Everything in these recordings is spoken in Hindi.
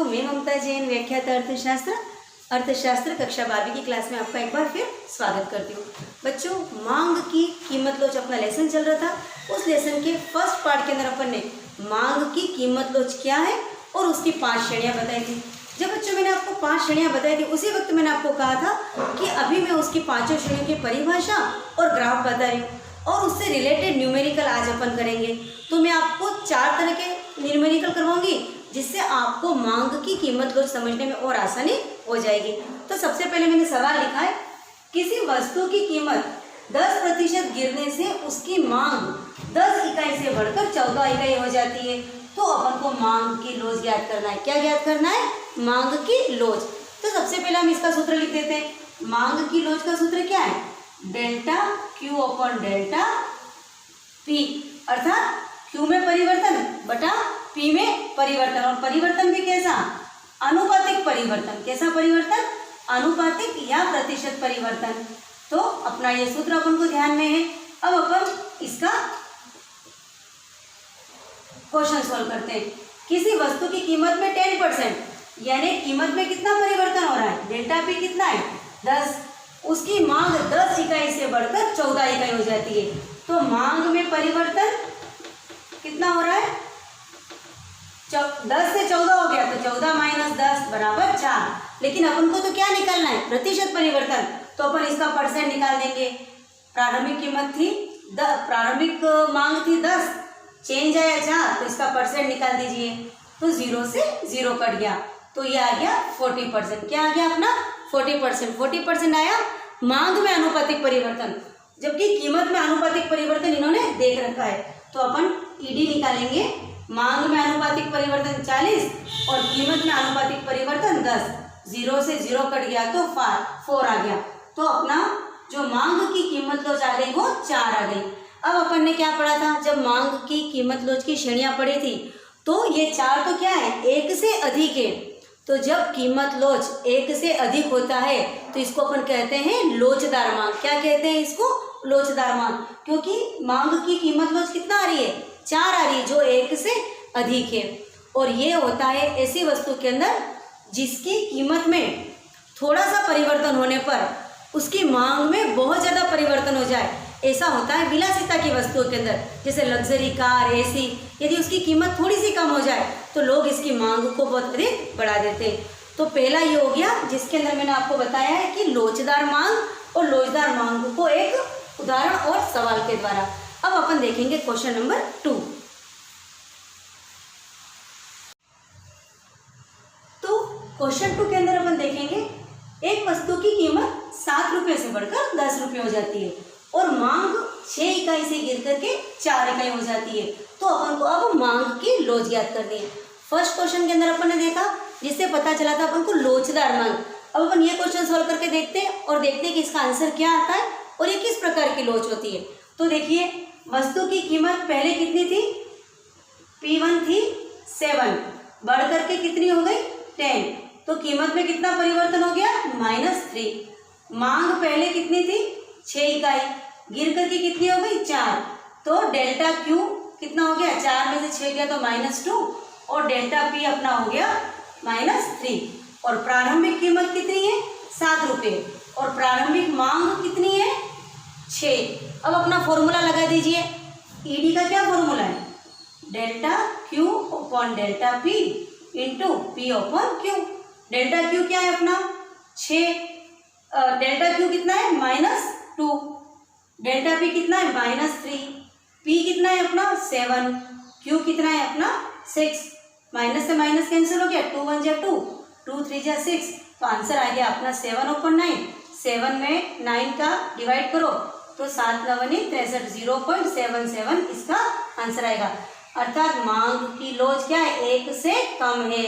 बच्चों, मैं ममता जैन, व्याख्याता अर्थशास्त्र कक्षा 12वीं की क्लास में आपका एक बार फिर स्वागत करती हूँ। बच्चों, मांग की कीमत लोच अपना लेसन चल रहा था। उस लेसन के फर्स्ट पार्ट के अंदर अपन ने मांग की कीमत लोच क्या है और उसकी 5 श्रेणियाँ बताई थी। जब बच्चों मैंने आपको 5 श्रेणियाँ बताई थी, उसी वक्त मैंने आपको कहा था कि अभी मैं उसकी 5 श्रेणियों की परिभाषा और ग्राफ बता रही हूँ और उससे रिलेटेड न्यूमेरिकल आज अपन करेंगे। तो मैं आपको 4 तरह के न्यूमेरिकल करवाऊंगी, जिससे आपको मांग की कीमत लोच समझने में और आसानी हो जाएगी। तो सबसे पहले मैंने सवाल लिखा है, किसी वस्तु की कीमत 10% गिरने से उसकी मांग 10 इकाई से बढ़कर 14 इकाई हो जाती है, तो अपन को मांग की लोच ज्ञात करना है। क्या ज्ञात करना है? मांग की लोच। तो सबसे पहले हम इसका सूत्र लिख देते हैं। मांग की लोच का सूत्र क्या है? Delta Q upon delta P, अर्थात क्यू में परिवर्तन बटा पी में परिवर्तन। और परिवर्तन भी कैसा? अनुपातिक परिवर्तन। कैसा परिवर्तन? अनुपातिक या प्रतिशत परिवर्तन। तो अपना ये सूत्र अपन को ध्यान में है। अब अपन इसका क्वेश्चन सॉल्व करते हैं। किसी वस्तु की कीमत में 10%, यानी कीमत में कितना परिवर्तन हो रहा है? डेल्टा पी कितना है? 10। उसकी मांग 10 इकाई से बढ़कर 14 इकाई हो जाती है, तो मांग में परिवर्तन कितना हो रहा है? 10 से 14 हो गया, तो 14 - 10 बराबर 4। लेकिन अपन को तो क्या निकालना है? प्रतिशत परिवर्तन। तो अपन इसका परसेंट निकाल देंगे। प्रारंभिक कीमत थी प्रारंभिक मांग थी 10, चेंज आया 4, तो इसका परसेंट निकाल दीजिए। तो 0 से 0 कट गया, तो ये आ गया 40%। क्या आ गया अपना? 40%। 40% आया मांग में अनुपातिक परिवर्तन, जबकि कीमत में अनुपातिक परिवर्तन इन्होंने देख रखा है। तो अपन ईडी निकालेंगे। मांग में अनुपातिक परिवर्तन 40 और कीमत में अनुपातिक परिवर्तन 10। 0 से 0 कट गया, तो 4 आ गया। तो अपना जो मांग की कीमत लोच आ गई वो 4 आ गई। अब अपन ने क्या पढ़ा था? जब मांग की कीमत लोच की श्रेणियां पढ़ी थी, तो ये 4 तो क्या है? 1 से अधिक है। तो जब कीमत लोच 1 से अधिक होता है तो इसको अपन कहते हैं लोचदार मांग। क्या कहते हैं इसको? लोचदार मांग। क्योंकि मांग की कीमत लोच कितना आ रही है? 4 आ रही है, जो 1 से अधिक है। और ये होता है ऐसी वस्तु के अंदर जिसकी कीमत में थोड़ा सा परिवर्तन होने पर उसकी मांग में बहुत ज़्यादा परिवर्तन हो जाए। ऐसा होता है विलासिता की वस्तुओं के अंदर, जैसे लग्जरी कार, एसी। यदि उसकी कीमत थोड़ी सी कम हो जाए तो लोग इसकी मांग को बहुत अधिक बढ़ा देते हैं। तो पहला ये हो गया, जिसके अंदर मैंने आपको बताया है कि लोचदार मांग और लोचदार मांग को एक उदाहरण और सवाल के द्वारा। अब अपन देखेंगे क्वेश्चन नंबर 2। तो क्वेश्चन 2 के अंदर अपन देखेंगे, एक वस्तु की कीमत 7 रुपये से बढ़कर 10 रुपये हो जाती है और मांग 6 इकाई से गिर करके 4 इकाई हो जाती है। तो अपन को अब मांग की लोच ज्ञात करनी है। फर्स्ट क्वेश्चन के अंदर अपन ने देखा, जिससे पता चला था अपन को लोचदार मांग। अब अपन ये क्वेश्चन सॉल्व करके देखते हैं और देखते हैं कि इसका आंसर क्या आता है और ये किस प्रकार की लोच होती है। तो देखिए, वस्तु की कीमत पहले कितनी थी? P1 थी 7, बढ़ करके कितनी हो गई? 10। तो कीमत में कितना परिवर्तन हो गया? -3। मांग पहले कितनी थी? 6 इकाई, गिर करके कितनी हो गई? 4। तो डेल्टा क्यू कितना हो गया? 4 में से 6 गया तो -2 और डेल्टा पी अपना हो गया -3। और प्रारंभिक कीमत कितनी है? 7 रुपये और प्रारंभिक मांग कितनी है? 6। अब अपना फॉर्मूला लगा दीजिए। ईडी का क्या फॉर्मूला है? Delta Q upon delta P into P upon Q. Delta Q क्या है अपना? 6। डेल्टा क्यू कितना है? -2। डेल्टा पी कितना है? -3। पी कितना है अपना? 7। क्यू कितना है अपना? 6। माइनस से माइनस कैंसिल हो गया, 2 1 जा 2, 2 3 जा 6। तो आंसर आ गया अपना 7/9। 7 में 9 का डिवाइड करो तो 7 9 63, 0.77 इसका आंसर आएगा। अर्थात मांग की लोच क्या है? 1 से कम है।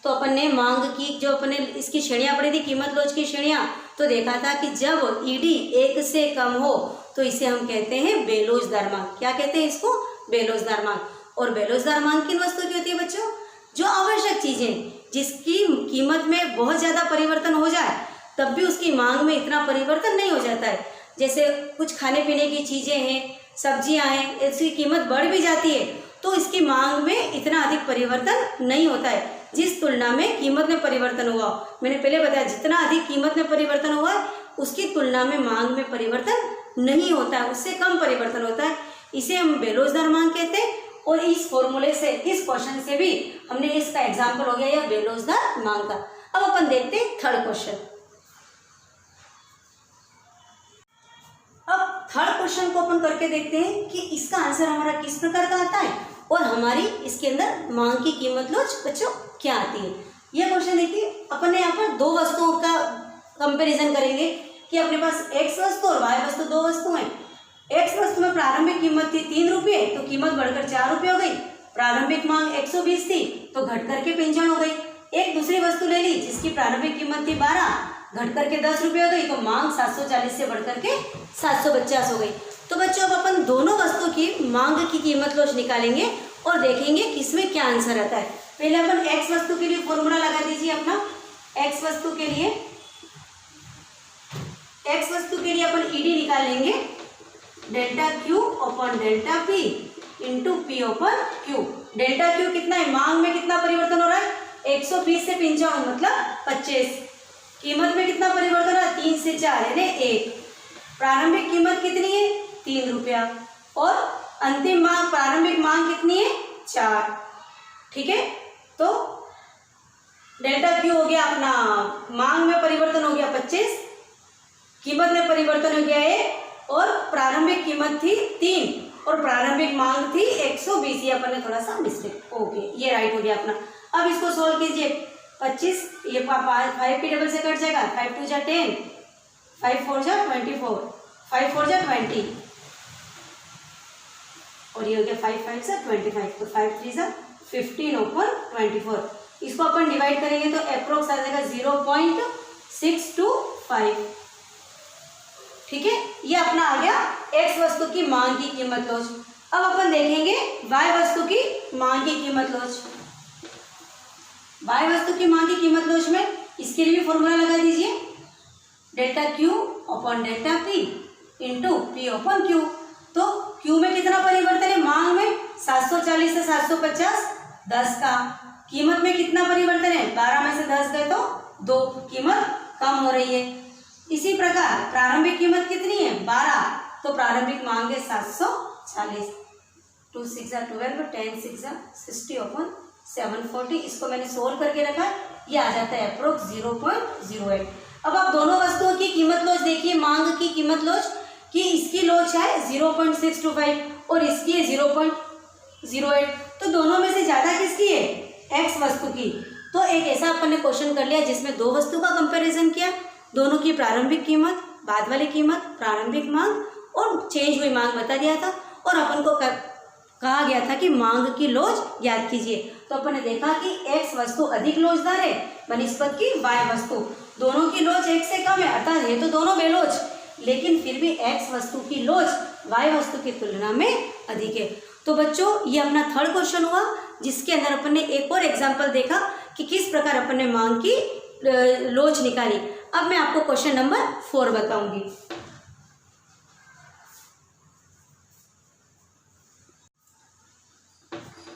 तो अपन ने मांग की, जो अपन ने इसकी श्रेणियाँ पढ़ी थी, कीमत लोच की श्रेणियाँ, तो देखा था कि जब ईडी 1 से कम हो तो इसे हम कहते हैं बेलोचदार मांग। क्या कहते हैं इसको? बेलोचदार मांग। और बेलोचदार मांग किन वस्तु की होती है बच्चों? जो आवश्यक चीज़ें जिसकी कीमत में बहुत ज़्यादा परिवर्तन हो जाए तब भी उसकी मांग में इतना परिवर्तन नहीं हो जाता है। जैसे कुछ खाने पीने की चीज़ें हैं, सब्जियां हैं, इसकी कीमत बढ़ भी जाती है तो इसकी मांग में इतना अधिक परिवर्तन नहीं होता है। जिस तुलना में कीमत में परिवर्तन हुआ। मैंने पहले बताया जितना अधिक कीमत में परिवर्तन हुआ है उसकी तुलना में मांग में परिवर्तन नहीं होता है, उससे कम परिवर्तन होता है, इसे हम बेरोजगार मांग कहते हैं। और इस फॉर्मूले से, इस क्वेश्चन से भी हमने इसका एग्जाम्पल हो गया यह बेरोजगार मांग का। अब अपन देखते हैं थर्ड क्वेश्चन। अब थर्ड क्वेश्चन को अपन करके देखते हैं कि इसका आंसर हमारा किस प्रकार का आता है और हमारी इसके अंदर मांग की कीमत लोच बच्चों क्या आती है। यह क्वेश्चन देखिए, अपन ने यहाँ पर दो वस्तुओं का कंपैरिजन करेंगे कि अपने पास एक्स वस्तु और वाई वस्तु दो वस्तु हैं। एक्स वस्तु में प्रारंभिक कीमत थी 3 रुपये, तो कीमत बढ़कर 4 रुपये हो गई। प्रारंभिक मांग 120 थी तो घट करके 55 हो गई। एक दूसरी वस्तु ले ली जिसकी प्रारंभिक कीमत थी 12, घट करके 10 रुपये हो गई, तो मांग 740 से बढ़ करके 750 हो गई। तो बच्चों अब अपन दोनों वस्तु की मांग की कीमत लोच निकालेंगे और देखेंगे किसमें क्या आंसर आता है। पहले अपन एक्स वस्तु के लिए फॉर्मूला लगा दीजिए अपना। एक्स वस्तु के लिए अपन ईडी निकाल लेंगे, delta Q upon delta P into P upon Q. Delta Q कितना है, मांग में कितना परिवर्तन हो रहा है, 120 से 55 मतलब 25। कीमत में कितना परिवर्तन हो रहा है, 3 से 4 यानी 1। प्रारंभिक कीमत कितनी है, 3 रुपया, और अंतिम मांग, प्रारंभिक मांग कितनी है, 4। ठीक है, तो डेल्टा क्यू हो गया अपना, मांग में परिवर्तन हो गया 25, कीमत में परिवर्तन हो गया 1, और प्रारंभिक कीमत थी 3 और प्रारंभिक मांग थी 120। ये अपन ने थोड़ा सा मिस्टेक, ओके ये राइट हो गया अपना। अब इसको सोल्व कीजिए, 25 ये 5 की डबल से कट जाएगा, 5 2 जा 10, 5 4 जा 24, 5 4 जा 20, और ये हो गया 5 5 जा 25, तो 5 3 जा 15 ओपन 24। इसको अपन डिवाइड करेंगे तो अप्रोक्स आ जाएगा 0.625। ठीक है, ये अपना आ गया एक्स वस्तु की मांग की कीमत लोच। अब अपन देखेंगे वाई वस्तु की मांग की कीमत लोच। वाई वस्तु की मांग की कीमत लोच में इसके लिए भी फॉर्मूला लगा दीजिए, delta Q upon delta P into P upon Q. तो क्यू में कितना परिवर्तन है, मांग में 740 से 750 10 का। कीमत में कितना परिवर्तन है, 12 में से 10 गए तो 2, कीमत कम हो रही है। इसी प्रकार प्रारंभिक कीमत कितनी है, 12, तो प्रारंभिक मांग है 740। 2 6 जा 12, 10 6 जा 60 अपॉन 740। इसको मैंने सोल्व करके रखा, ये आ जाता है अप्रोक्स 0.08। अब आप दोनों वस्तुओं की कीमत लोच देखिए, मांग की कीमत लोच कि इसकी लोच है 0.625 और इसकी है 0.08, तो दोनों में से ज्यादा किसकी है, एक्स वस्तु की। तो एक ऐसा अपन ने क्वेश्चन कर लिया जिसमें दो वस्तु का कंपैरिजन किया, दोनों की प्रारंभिक कीमत, बाद वाली कीमत, प्रारंभिक मांग और चेंज हुई मांग बता दिया था, और अपन को कहा गया था कि मांग की लोच याद कीजिए। तो अपन ने देखा कि एक्स वस्तु अधिक लोचदार है बनिस्बत की वाई वस्तु, दोनों की लोच एक से कम है, अर्थात ये तो दोनों बेलोच, लेकिन फिर भी एक्स वस्तु की लोच वाई वस्तु की तुलना में अधिक है। तो बच्चों ये अपना थर्ड क्वेश्चन हुआ जिसके अंदर अपन ने एक और एग्जाम्पल देखा कि किस प्रकार अपन ने मांग की लोच निकाली। अब मैं आपको क्वेश्चन नंबर 4 बताऊंगी।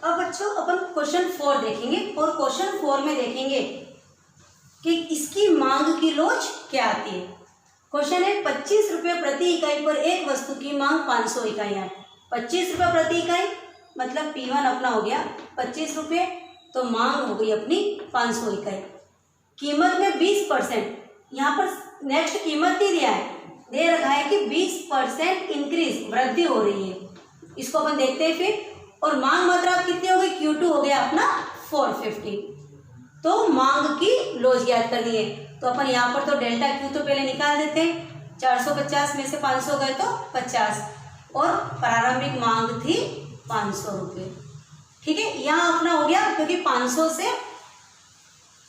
अब बच्चों अपन क्वेश्चन 4 देखेंगे, और क्वेश्चन 4 में देखेंगे कि इसकी मांग की लोच क्या आती है। क्वेश्चन है 25 रुपये प्रति इकाई पर एक वस्तु की मांग 500 इकाइयाँ। 25 रुपये प्रति इकाई मतलब P1 अपना हो गया 25 रुपये, तो मांग हो गई अपनी 500 इकाई। कीमत में 20%, यहाँ पर नेक्स्ट कीमत नहीं दिया है, दे रखा है कि 20% इंक्रीज, वृद्धि हो रही है। इसको अपन देखते हैं फिर। और मांग मात्रा कितनी हो गई, Q2 हो गया अपना 450। तो मांग की लोच याद करनी है, तो अपन यहाँ पर तो डेल्टा क्यू तो पहले निकाल देते हैं, 450 में से 500 गए तो 50, और प्रारंभिक मांग थी 500 रुपये। ठीक है, यहाँ अपना हो गया, क्योंकि 500 से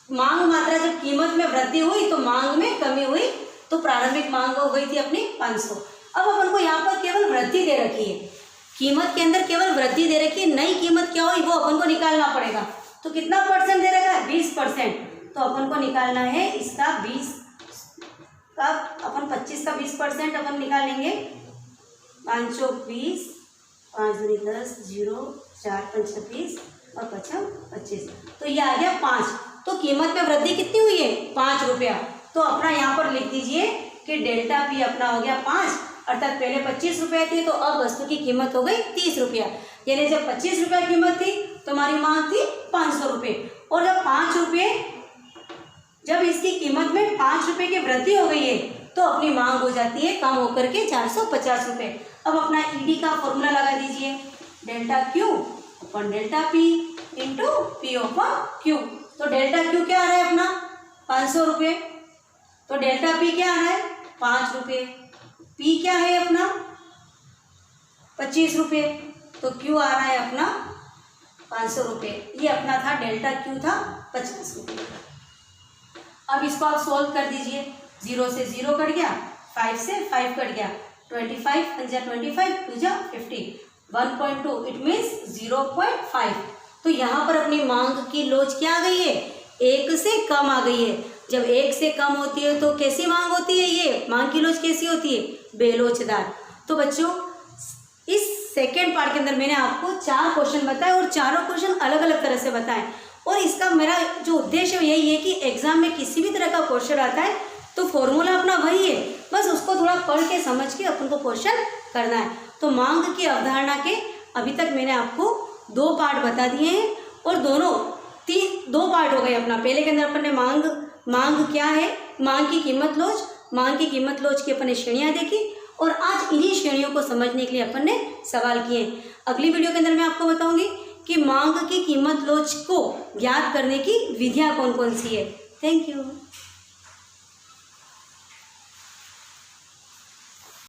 मांग मात्रा जब कीमत में वृद्धि हुई तो मांग में कमी हुई, तो प्रारंभिक मांग हो गई थी अपनी 500। अब अपन को यहाँ पर केवल वृद्धि दे रखी है, कीमत के अंदर केवल वृद्धि दे रखी है, नई कीमत क्या हुई वो अपन को निकालना पड़ेगा। तो कितना परसेंट दे रखा है, 20%, तो अपन को निकालना है इसका 20 का, अपन 25 का 20% अपन निकाल लेंगे। 5 चौक 20, 5 दूनी 10, 0, 4 पंच 20 और 5 25, तो ये आ गया 5। तो कीमत में वृद्धि कितनी हुई है? 5 रुपया। तो अपना यहाँ पर लिख दीजिए कि डेल्टा पी अपना हो गया 5, अर्थात पहले 25 रुपये थी तो अब वस्तु की कीमत हो गई 30 रुपया। यानी जब 25 रुपया कीमत थी तो हमारी मांग थी 500 रुपये, और जब 5 रुपये, जब इसकी कीमत में 5 रुपये की वृद्धि हो गई है तो अपनी मांग हो जाती है कम होकर के 450 रुपये। अब अपना ईडी का फॉर्मूला लगा दीजिए, delta Q upon delta P into P upon Q. तो डेल्टा क्यू क्या आ रहा है अपना? 500 रुपये। तो डेल्टा पी क्या आ रहा है? 5 रुपये। पी क्या है अपना? 25 रुपये। तो क्यू आ रहा है अपना 500 रुपये। ये अपना था डेल्टा क्यू था 50 रुपये। अब इसको आप सोल्व कर दीजिए। 0 से 0 कट गया, 5 से 5 कट गया, 25 पंजा 25 टू 50, 1.2 इट मीन्स 0.5। तो यहाँ पर अपनी मांग की लोच क्या आ गई है? 1 से कम आ गई है। जब 1 से कम होती है तो कैसी मांग होती है? ये मांग की लोच कैसी होती है? बेलोचदार। तो बच्चों इस सेकेंड पार्ट के अंदर मैंने आपको 4 क्वेश्चन बताए और चारों क्वेश्चन अलग अलग तरह से बताएं। और इसका मेरा जो उद्देश्य है यही है कि एग्जाम में किसी भी तरह का क्वेश्चन आता है तो फॉर्मूला अपना वही है, बस उसको थोड़ा पढ़ के समझ के अपन को क्वेश्चन करना है। तो मांग की अवधारणा के अभी तक मैंने आपको 2 पार्ट बता दिए हैं और दोनों 2 पार्ट हो गए अपना। पहले के अंदर अपन ने मांग क्या है, मांग की कीमत लोच की अपन ने श्रेणियाँ देखी और आज इन्हीं श्रेणियों को समझने के लिए अपन ने सवाल किए। अगली वीडियो के अंदर मैं आपको बताऊंगी कि मांग की कीमत लोच को ज्ञात करने की विधियाँ कौन कौन सी है। Thank you.